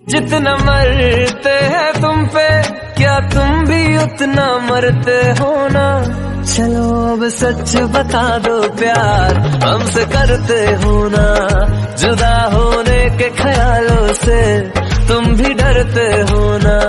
जितना मरते हैं तुम पे, क्या तुम भी उतना मरते हो ना? चलो अब सच बता दो प्यार हमसे करते हो ना? जुदा होने के ख्यालों से तुम भी डरते हो ना?